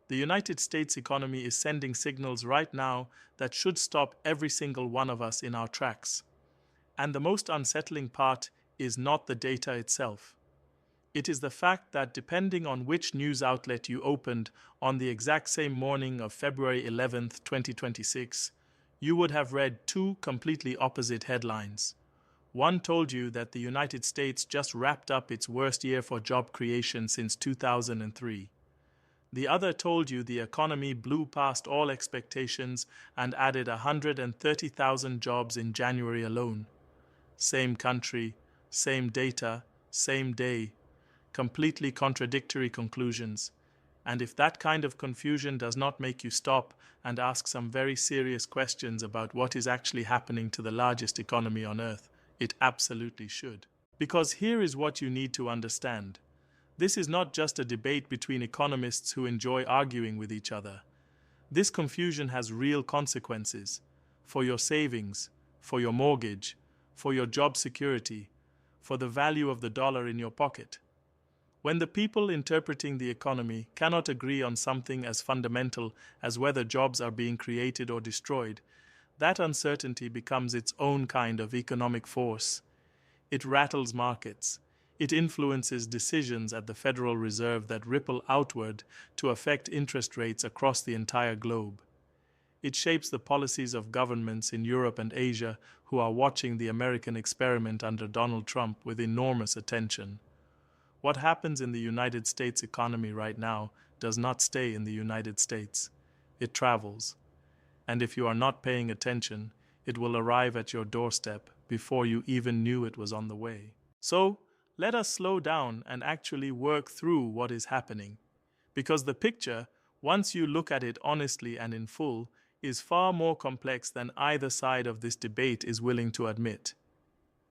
The United States economy is sending signals right now that should stop every single one of us in our tracks. And the most unsettling part is not the data itself. It is the fact that depending on which news outlet you opened on the exact same morning of February 11th, 2026, you would have read two completely opposite headlines. One told you that the United States just wrapped up its worst year for job creation since 2003. The other told you the economy blew past all expectations and added 130,000 jobs in January alone. Same country, same data, same day. Completely contradictory conclusions. And if that kind of confusion does not make you stop and ask some very serious questions about what is actually happening to the largest economy on earth, it absolutely should. Because here is what you need to understand. This is not just a debate between economists who enjoy arguing with each other. This confusion has real consequences for your savings, for your mortgage, for your job security, for the value of the dollar in your pocket. When the people interpreting the economy cannot agree on something as fundamental as whether jobs are being created or destroyed, that uncertainty becomes its own kind of economic force. It rattles markets. It influences decisions at the Federal Reserve that ripple outward to affect interest rates across the entire globe. It shapes the policies of governments in Europe and Asia who are watching the American experiment under Donald Trump with enormous attention. What happens in the United States economy right now does not stay in the United States. It travels. And if you are not paying attention, it will arrive at your doorstep before you even knew it was on the way. So, let us slow down and actually work through what is happening. Because the picture, once you look at it honestly and in full, is far more complex than either side of this debate is willing to admit.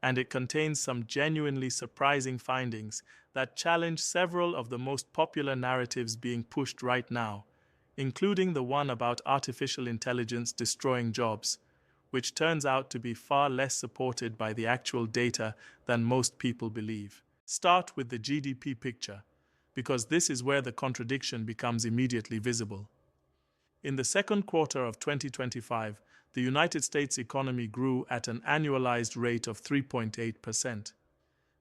And it contains some genuinely surprising findings that challenge several of the most popular narratives being pushed right now, including the one about artificial intelligence destroying jobs, which turns out to be far less supported by the actual data than most people believe. Start with the GDP picture, because this is where the contradiction becomes immediately visible. In the second quarter of 2025, the United States economy grew at an annualized rate of 3.8%.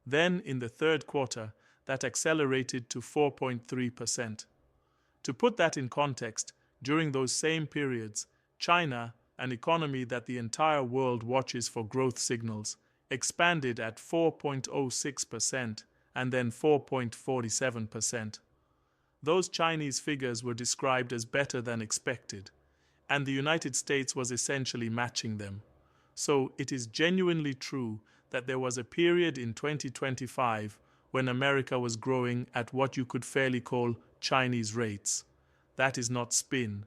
Then, in the third quarter, that accelerated to 4.3%. To put that in context, during those same periods, China, an economy that the entire world watches for growth signals, expanded at 4.06% and then 4.47%. Those Chinese figures were described as better than expected, and the United States was essentially matching them. So it is genuinely true that there was a period in 2025 when America was growing at what you could fairly call Chinese rates. That is not spin.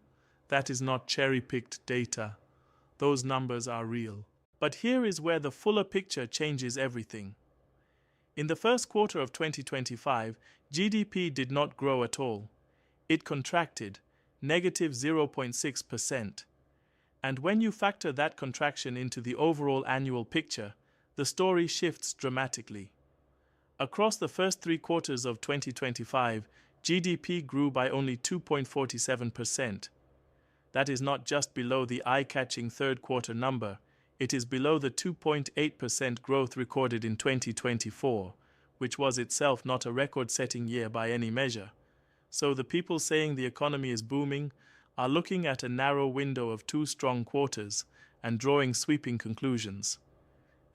That is not cherry-picked data. Those numbers are real. But here is where the fuller picture changes everything. In the first quarter of 2025, GDP did not grow at all. It contracted, negative 0.6%. And when you factor that contraction into the overall annual picture, the story shifts dramatically. Across the first 3 quarters of 2025, GDP grew by only 2.47%. That is not just below the eye-catching third quarter number, it is below the 2.8% growth recorded in 2024, which was itself not a record-setting year by any measure. So the people saying the economy is booming are looking at a narrow window of 2 strong quarters and drawing sweeping conclusions.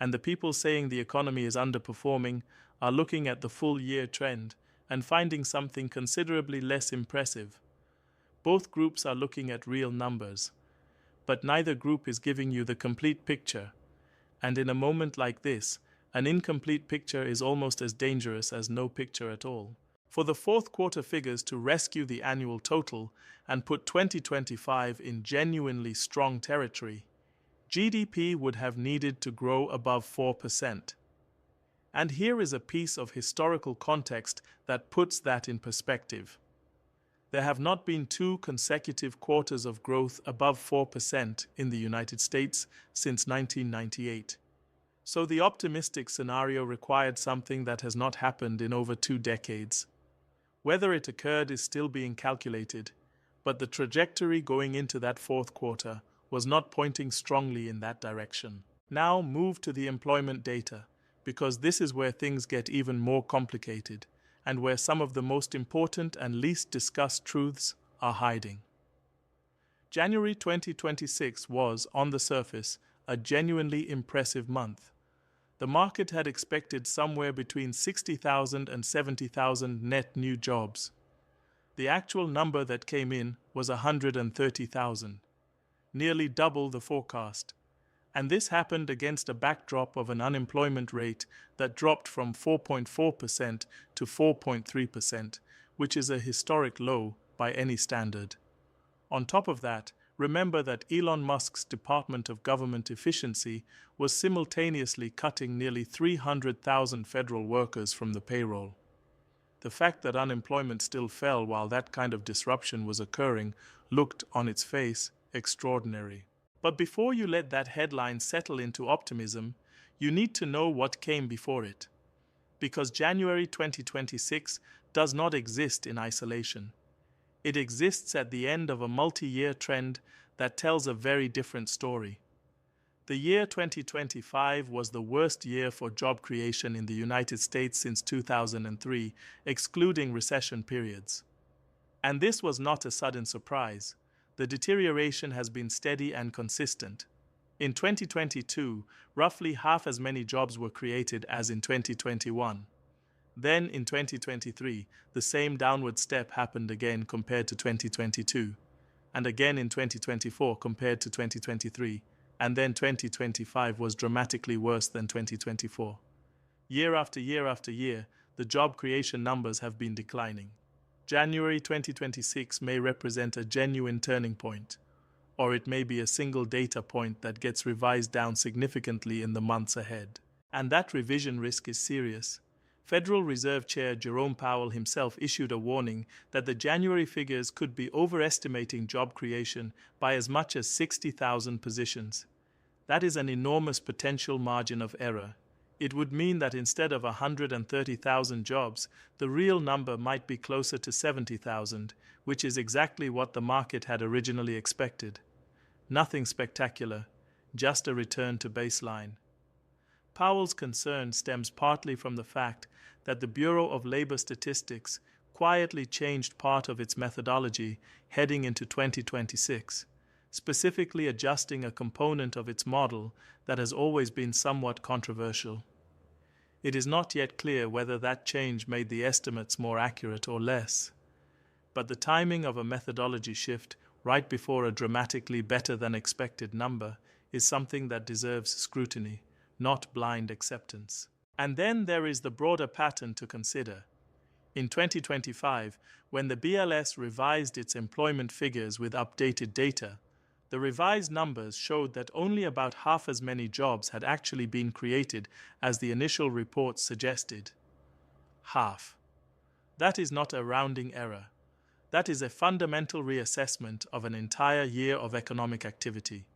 And the people saying the economy is underperforming are looking at the full-year trend and finding something considerably less impressive. Both groups are looking at real numbers, but neither group is giving you the complete picture. And in a moment like this, an incomplete picture is almost as dangerous as no picture at all. For the fourth quarter figures to rescue the annual total and put 2025 in genuinely strong territory, GDP would have needed to grow above 4%. And here is a piece of historical context that puts that in perspective. There have not been 2 consecutive quarters of growth above 4% in the United States since 1998. So the optimistic scenario required something that has not happened in over 2 decades. Whether it occurred is still being calculated, But the trajectory going into that fourth quarter was not pointing strongly in that direction. Now move to the employment data, because this is where things get even more complicated and where some of the most important and least discussed truths are hiding. January 2026 was, on the surface, a genuinely impressive month. The market had expected somewhere between 60,000 and 70,000 net new jobs. The actual number that came in was 130,000, nearly double the forecast. And this happened against a backdrop of an unemployment rate that dropped from 4.4% to 4.3%, which is a historic low by any standard. On top of that, remember that Elon Musk's Department of Government Efficiency was simultaneously cutting nearly 300,000 federal workers from the payroll. The fact that unemployment still fell while that kind of disruption was occurring looked, on its face, extraordinary. But before you let that headline settle into optimism, you need to know what came before it. Because January 2026 does not exist in isolation. It exists at the end of a multi-year trend that tells a very different story. The year 2025 was the worst year for job creation in the United States since 2003, excluding recession periods. And this was not a sudden surprise. The deterioration has been steady and consistent. In 2022, roughly half as many jobs were created as in 2021. Then, in 2023, the same downward step happened again compared to 2022, and again in 2024 compared to 2023, and then 2025 was dramatically worse than 2024. Year after year after year, the job creation numbers have been declining. January 2026 may represent a genuine turning point, or it may be a single data point that gets revised down significantly in the months ahead. And that revision risk is serious. Federal Reserve Chair Jerome Powell himself issued a warning that the January figures could be overestimating job creation by as much as 60,000 positions. That is an enormous potential margin of error. It would mean that instead of 130,000 jobs, the real number might be closer to 70,000, which is exactly what the market had originally expected. Nothing spectacular, just a return to baseline. Powell's concern stems partly from the fact that the Bureau of Labor Statistics quietly changed part of its methodology heading into 2026, specifically adjusting a component of its model that has always been somewhat controversial. It is not yet clear whether that change made the estimates more accurate or less, but the timing of a methodology shift right before a dramatically better than expected number is something that deserves scrutiny, not blind acceptance. And then there is the broader pattern to consider. In 2025, when the BLS revised its employment figures with updated data, the revised numbers showed that only about half as many jobs had actually been created as the initial reports suggested. Half. That is not a rounding error. That is a fundamental reassessment of an entire year of economic activity.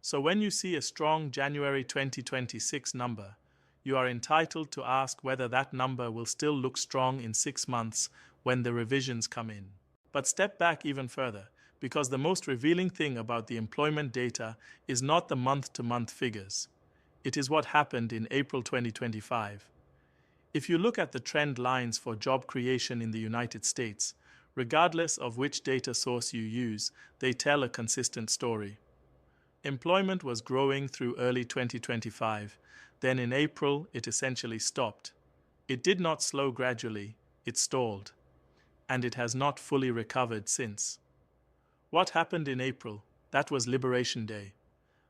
So when you see a strong January 2026 number, you are entitled to ask whether that number will still look strong in 6 months when the revisions come in. But step back even further, because the most revealing thing about the employment data is not the month-to-month figures. It is what happened in April 2025. If you look at the trend lines for job creation in the United States, regardless of which data source you use, they tell a consistent story. Employment was growing through early 2025. Then in April, it essentially stopped. It did not slow gradually, it stalled. And it has not fully recovered since. What happened in April? That was Liberation Day.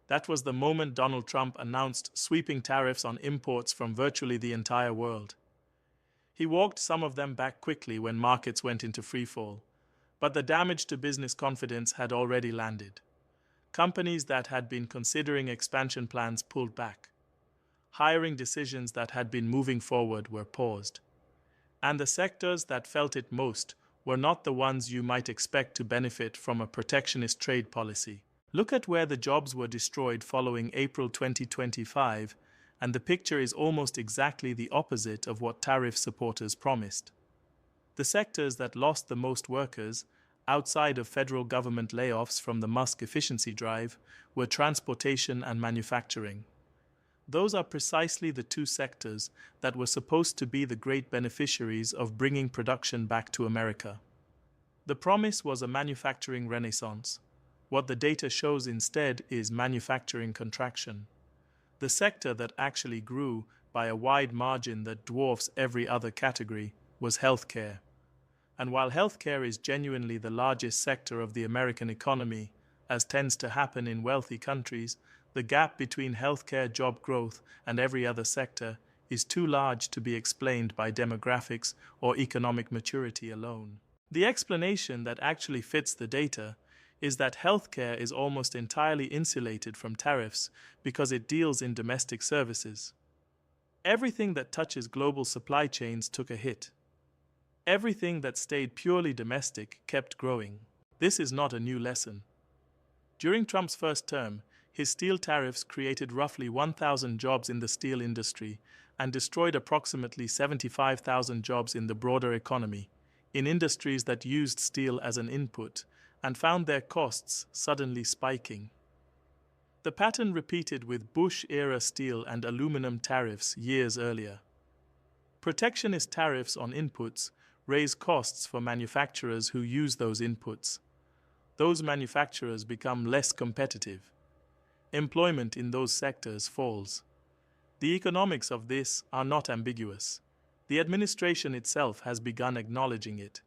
That was the moment Donald Trump announced sweeping tariffs on imports from virtually the entire world. He walked some of them back quickly when markets went into freefall. But the damage to business confidence had already landed. Companies that had been considering expansion plans pulled back. Hiring decisions that had been moving forward were paused. And the sectors that felt it most were not the ones you might expect to benefit from a protectionist trade policy. Look at where the jobs were destroyed following April 2025, and the picture is almost exactly the opposite of what tariff supporters promised. The sectors that lost the most workers, outside of federal government layoffs from the Musk efficiency drive, were transportation and manufacturing. Those are precisely the two sectors that were supposed to be the great beneficiaries of bringing production back to America. The promise was a manufacturing renaissance. What the data shows instead is manufacturing contraction. The sector that actually grew by a wide margin that dwarfs every other category was healthcare. And while healthcare is genuinely the largest sector of the American economy, as tends to happen in wealthy countries, the gap between healthcare job growth and every other sector is too large to be explained by demographics or economic maturity alone. The explanation that actually fits the data is that healthcare is almost entirely insulated from tariffs because it deals in domestic services. Everything that touches global supply chains took a hit. Everything that stayed purely domestic kept growing. This is not a new lesson. During Trump's first term, his steel tariffs created roughly 1,000 jobs in the steel industry and destroyed approximately 75,000 jobs in the broader economy, in industries that used steel as an input and found their costs suddenly spiking. The pattern repeated with Bush-era steel and aluminum tariffs years earlier. Protectionist tariffs on inputs raise costs for manufacturers who use those inputs. Those manufacturers become less competitive. Employment in those sectors falls. The economics of this are not ambiguous. The administration itself has begun acknowledging it,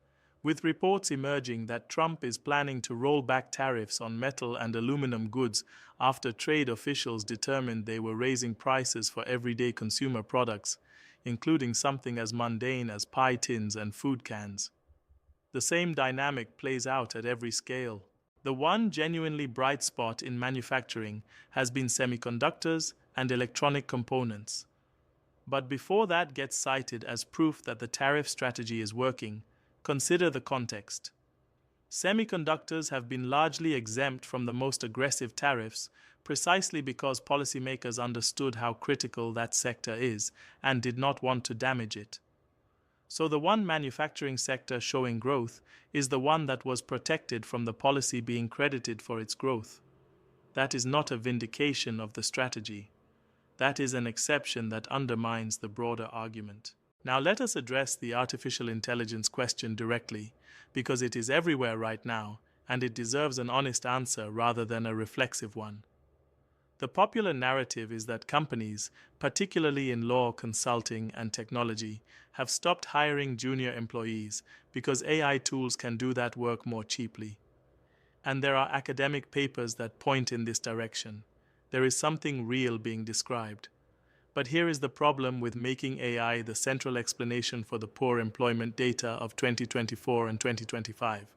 with reports emerging that Trump is planning to roll back tariffs on metal and aluminum goods after trade officials determined they were raising prices for everyday consumer products, including something as mundane as pie tins and food cans. The same dynamic plays out at every scale. The one genuinely bright spot in manufacturing has been semiconductors and electronic components. But before that gets cited as proof that the tariff strategy is working, consider the context. Semiconductors have been largely exempt from the most aggressive tariffs precisely because policymakers understood how critical that sector is and did not want to damage it. So the one manufacturing sector showing growth is the one that was protected from the policy being credited for its growth. That is not a vindication of the strategy. That is an exception that undermines the broader argument. Now let us address the artificial intelligence question directly, because it is everywhere right now, and it deserves an honest answer rather than a reflexive one. The popular narrative is that companies, particularly in law, consulting, and technology, have stopped hiring junior employees because AI tools can do that work more cheaply. And there are academic papers that point in this direction. There is something real being described. But here is the problem with making AI the central explanation for the poor employment data of 2024 and 2025.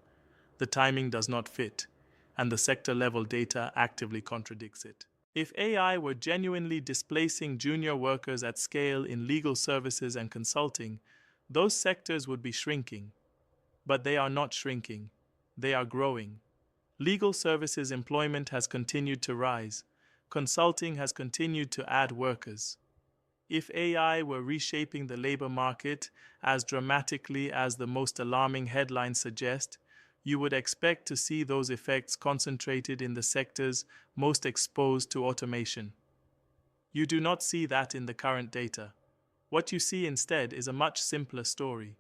The timing does not fit, and the sector-level data actively contradicts it. If AI were genuinely displacing junior workers at scale in legal services and consulting, those sectors would be shrinking. But they are not shrinking. They are growing. Legal services employment has continued to rise. Consulting has continued to add workers. If AI were reshaping the labor market as dramatically as the most alarming headlines suggest, you would expect to see those effects concentrated in the sectors most exposed to automation. You do not see that in the current data. What you see instead is a much simpler story.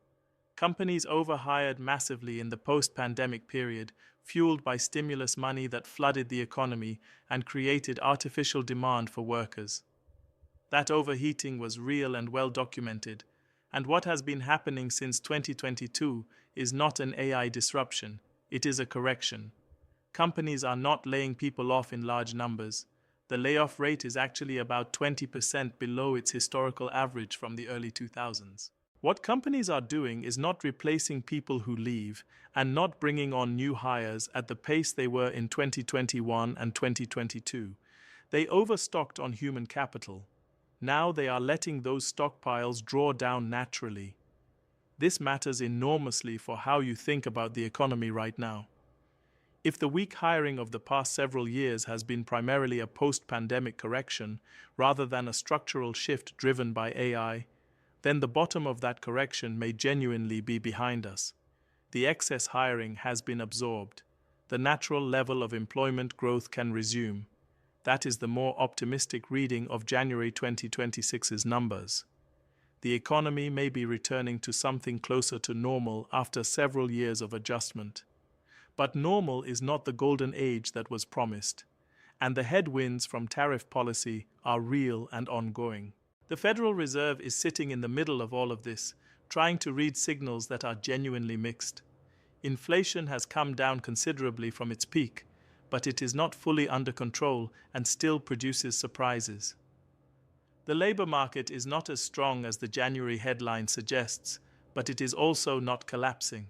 Companies overhired massively in the post-pandemic period, fueled by stimulus money that flooded the economy and created artificial demand for workers. That overheating was real and well documented, and what has been happening since 2022 is not an AI disruption, it is a correction. Companies are not laying people off in large numbers. The layoff rate is actually about 20% below its historical average from the early 2000s. What companies are doing is not replacing people who leave and not bringing on new hires at the pace they were in 2021 and 2022. They overstocked on human capital. Now they are letting those stockpiles draw down naturally. This matters enormously for how you think about the economy right now. If the weak hiring of the past several years has been primarily a post-pandemic correction rather than a structural shift driven by AI, then the bottom of that correction may genuinely be behind us. The excess hiring has been absorbed. The natural level of employment growth can resume. That is the more optimistic reading of January 2026's numbers. The economy may be returning to something closer to normal after several years of adjustment. But normal is not the golden age that was promised, and the headwinds from tariff policy are real and ongoing. The Federal Reserve is sitting in the middle of all of this, trying to read signals that are genuinely mixed. Inflation has come down considerably from its peak, but it is not fully under control and still produces surprises. The labor market is not as strong as the January headline suggests, but it is also not collapsing.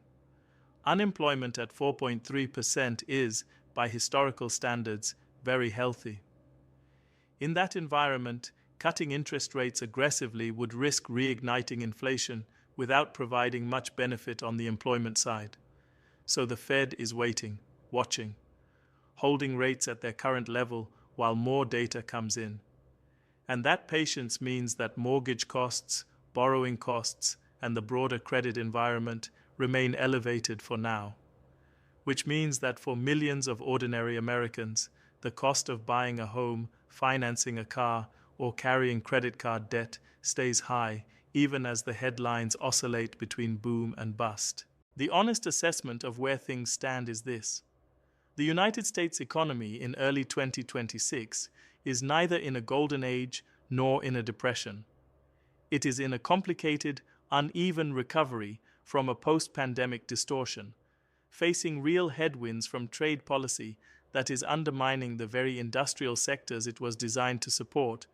Unemployment at 4.3% is, by historical standards, very healthy. In that environment, cutting interest rates aggressively would risk reigniting inflation without providing much benefit on the employment side. So the Fed is waiting, watching, holding rates at their current level while more data comes in. And that patience means that mortgage costs, borrowing costs, and the broader credit environment remain elevated for now, which means that for millions of ordinary Americans, the cost of buying a home, financing a car, or carrying credit card debt stays high, even as the headlines oscillate between boom and bust. The honest assessment of where things stand is this: the United States economy in early 2026 is neither in a golden age nor in a depression. It is in a complicated, uneven recovery from a post-pandemic distortion, facing real headwinds from trade policy that is undermining the very industrial sectors it was designed to support,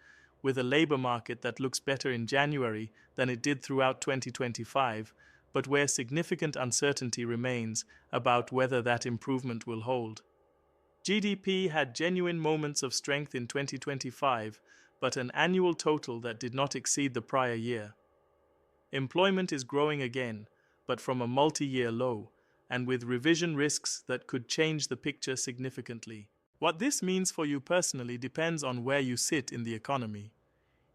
with a labor market that looks better in January than it did throughout 2025, but where significant uncertainty remains about whether that improvement will hold. GDP had genuine moments of strength in 2025, but an annual total that did not exceed the prior year. Employment is growing again, but from a multi-year low, and with revision risks that could change the picture significantly. What this means for you personally depends on where you sit in the economy.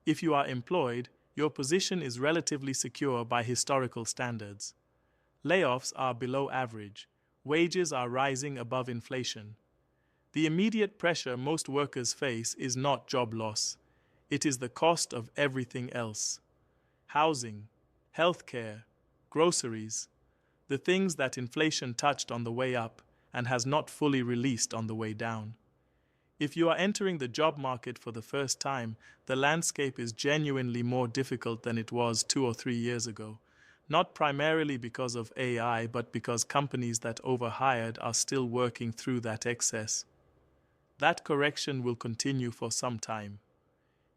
If you are employed, your position is relatively secure by historical standards. Layoffs are below average. Wages are rising above inflation. The immediate pressure most workers face is not job loss. It is the cost of everything else. Housing, healthcare, groceries, the things that inflation touched on the way up and has not fully released on the way down. If you are entering the job market for the first time, the landscape is genuinely more difficult than it was 2 or 3 years ago, not primarily because of AI, but because companies that overhired are still working through that excess. That correction will continue for some time.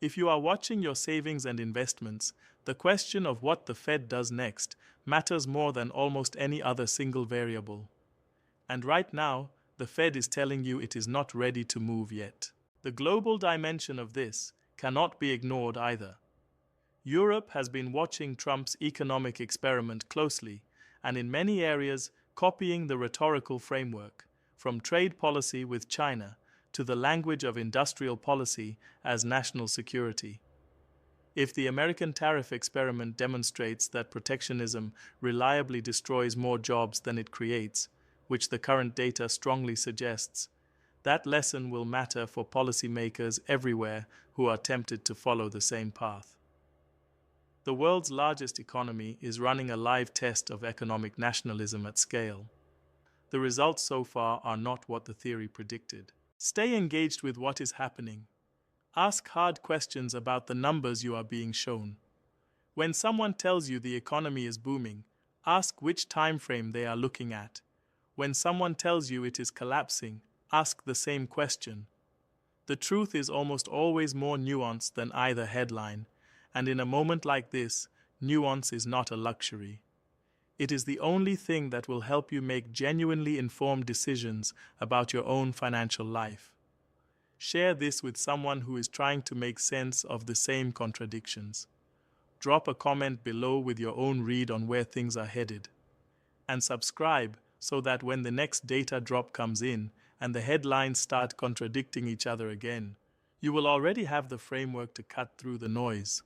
If you are watching your savings and investments, the question of what the Fed does next matters more than almost any other single variable. And right now, the Fed is telling you it is not ready to move yet. The global dimension of this cannot be ignored either. Europe has been watching Trump's economic experiment closely, and in many areas copying the rhetorical framework, from trade policy with China to the language of industrial policy as national security. If the American tariff experiment demonstrates that protectionism reliably destroys more jobs than it creates, which the current data strongly suggests, that lesson will matter for policymakers everywhere who are tempted to follow the same path. The world's largest economy is running a live test of economic nationalism at scale. The results so far are not what the theory predicted. Stay engaged with what is happening. Ask hard questions about the numbers you are being shown. When someone tells you the economy is booming, ask which time frame they are looking at. When someone tells you it is collapsing, ask the same question. The truth is almost always more nuanced than either headline, and in a moment like this, nuance is not a luxury. It is the only thing that will help you make genuinely informed decisions about your own financial life. Share this with someone who is trying to make sense of the same contradictions. Drop a comment below with your own read on where things are headed. And subscribe so that when the next data drop comes in and the headlines start contradicting each other again, you will already have the framework to cut through the noise.